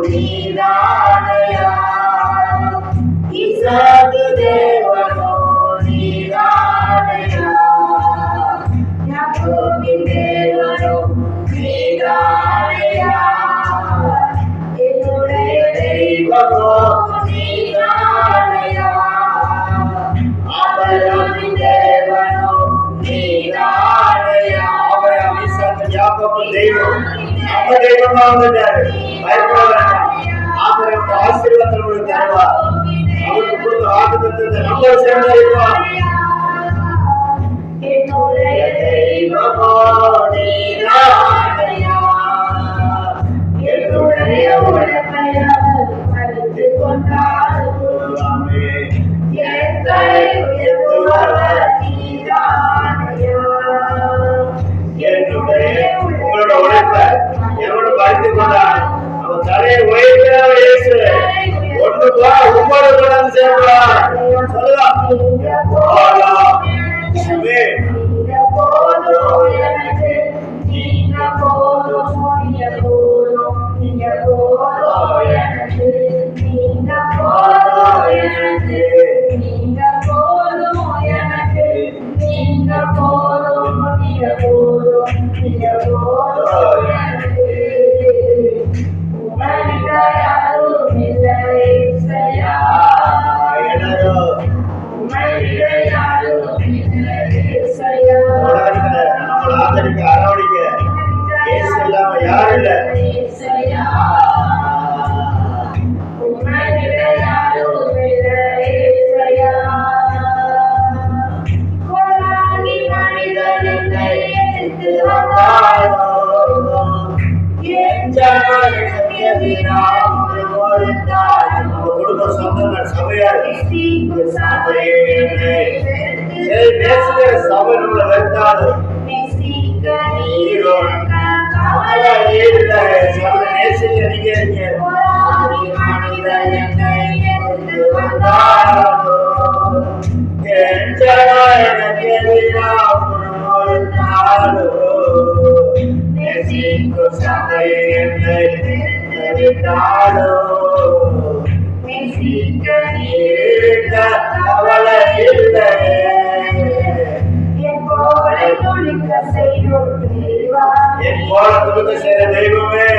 நீதானையா இசாக்கு தேவனோ நீதானையா யாக்கோபின் தேவனோ நீதானையா என்னுடைய தெய்வமோ நீதானையா ஆபிரகாமின் தேவனோ நீதானையா ஆபிரகாம் ஈசாக்கு யாக்கோபின் தெய்வம் நம்ம தெய்வமா வந்துட்டாரு பயப்பட வேண்டாம் ஆபிரகாமுக்கு ஆசீர்வாதம் உங்களுக்கு தருவார் அவருக்கு கொடுத்த வாக்குத்தத்தத்தை நம்ம சேர்ந்தறிவார் என்னுடைய தெய்வமோ நீதானையா என்னுடைய உடமையை அறிந்து கொண்டாடுவாமே எங்களை உயர்த்துபவர் நீதானையா என்னுடைய உங்களோட உழைப்பை எவனும் அறிந்து கொண்டான் அவன் தலையை உயர்த்தினவர் இயேசு ஒன்று போ உங்களோட கொண்டாந்து சேர்ப்பார் சொல்லலாம் யாரும் இல்ல குடும்ப சொந்தங்கள் சபையார் சபை நம்மளை வெறுத்தாலும் என் போல துணுக்க செய்த தெய்வமே